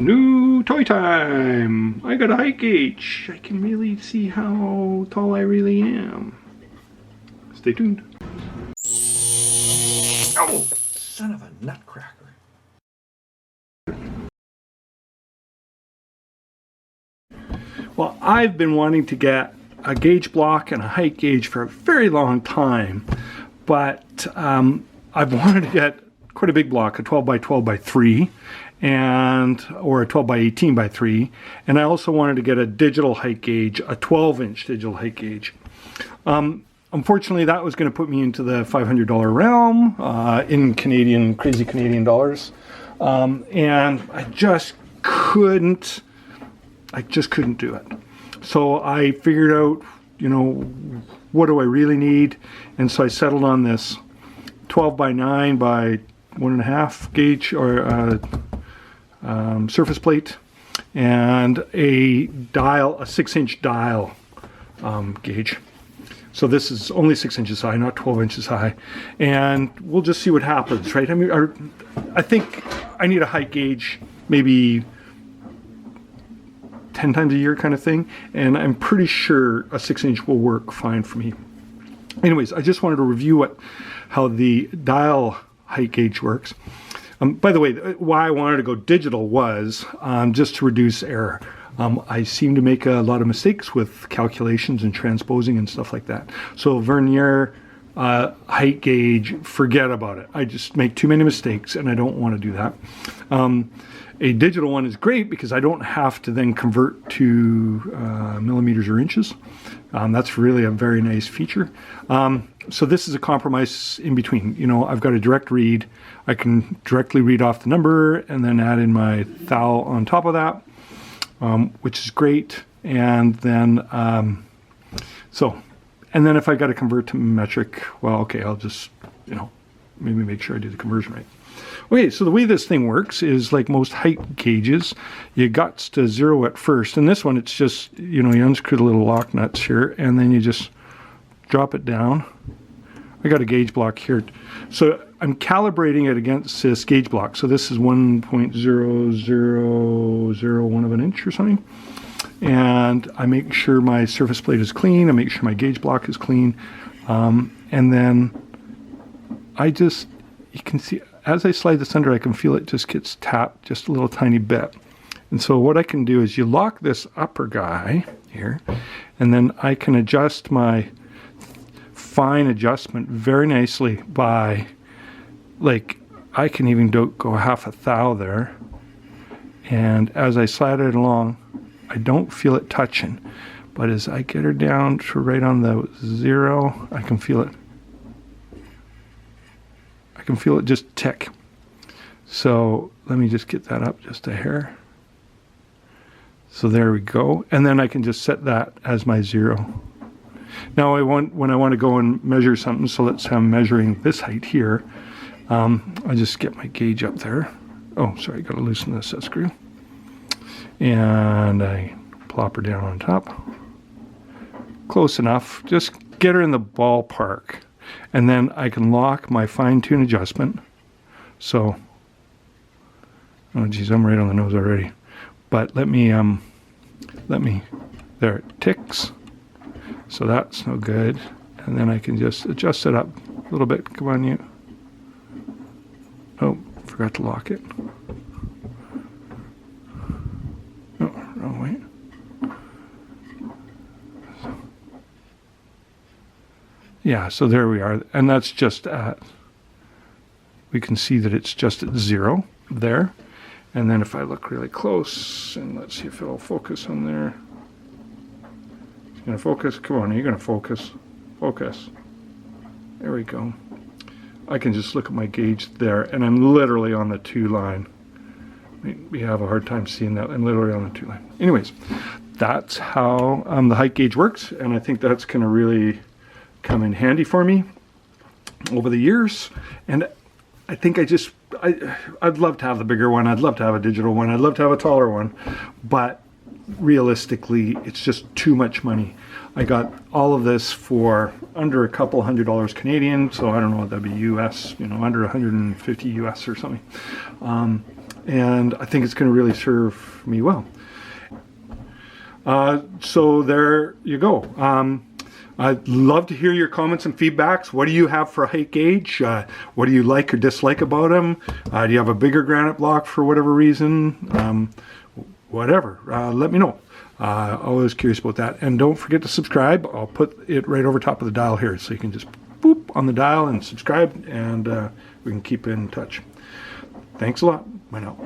New toy time! I got a height gauge. I can really see how tall I really am. Stay tuned. Oh, son of a nutcracker. Well, I've been wanting to get a gauge block and a height gauge for a very long time, but I've wanted to get quite a big block, a 12 by 12 by 3, or a 12 by 18 by 3, and I also wanted to get a digital height gauge, a 12-inch digital height gauge. Unfortunately, that was going to put me into the $500 realm in crazy Canadian dollars, and I just couldn't do it. So I figured out, what do I really need? And so I settled on this 12 by 9 by 1.5 gauge or surface plate, and a 6-inch dial gauge. So this is only 6 inches high, not 12 inches high, and we'll just see what happens, right? I mean, I think I need a height gauge maybe 10 times a year kind of thing, and I'm pretty sure a 6-inch will work fine for me. Anyways, I just wanted to review how the dial height gauge works. By the way, why I wanted to go digital was just to reduce error. I seem to make a lot of mistakes with calculations and transposing and stuff like that. So vernier height gauge, forget about it. I just make too many mistakes, and I don't want to do that. A digital one is great because I don't have to then convert to millimeters or inches. That's really a very nice feature. So this is a compromise in between. I've got a direct read. I can directly read off the number and then add in my thou on top of that, which is great. And then, and then if I got to convert to metric, well, okay, I'll just, maybe make sure I do the conversion right. Okay, so the way this thing works is like most height gauges, you got to zero at first. And this one, it's just, you unscrew the little lock nuts here, and then you just drop it down. I got a gauge block here. So I'm calibrating it against this gauge block. So this is 1.0001 of an inch or something. And I make sure my surface plate is clean. I make sure my gauge block is clean. And then you can see, as I slide this under, I can feel it just gets tapped just a little tiny bit. And so what I can do is you lock this upper guy here, and then I can adjust my fine adjustment very nicely by, I can even go half a thou there. And as I slide it along, I don't feel it touching. But as I get her down to right on the 0, I can feel it. I can feel it just tick. So let me just get that up just a hair. So there we go. And then I can just set that as my 0. Now when I want to go and measure something, so let's say I'm measuring this height here, I just get my gauge up there. Oh, sorry, got to loosen this set screw. And I plop her down on top. Close enough. Just get her in the ballpark. And then I can lock my fine-tune adjustment. So, oh geez, I'm right on the nose already. But let me, there it ticks. So that's no good. And then I can just adjust it up a little bit. Come on, you. Oh, forgot to lock it. Oh, wrong way. Yeah, so there we are. And that's just at, we can see that it's just at 0 there. And then if I look really close, and let's see if it'll focus on there. It's going to focus. Come on, you're going to focus. Focus. There we go. I can just look at my gauge there, and I'm literally on the 2 line. We have a hard time seeing that. I'm literally on the 2 line. Anyways, that's how the height gauge works, and I think that's going to really come in handy for me over the years. And I think I'd love to have the bigger one. I'd love to have a digital one. I'd love to have a taller one, but realistically, it's just too much money. I got all of this for under a couple $100 Canadian, so I don't know what that'd be US, under 150 US or something. and I think it's going to really serve me well. So there you go. I'd love to hear your comments and feedbacks. What do you have for a height gauge? What do you like or dislike about them? Do you have a bigger granite block for whatever reason? Whatever. Let me know. Always curious about that. And don't forget to subscribe. I'll put it right over top of the dial here, so you can just boop on the dial and subscribe, and we can keep in touch. Thanks a lot. Bye now.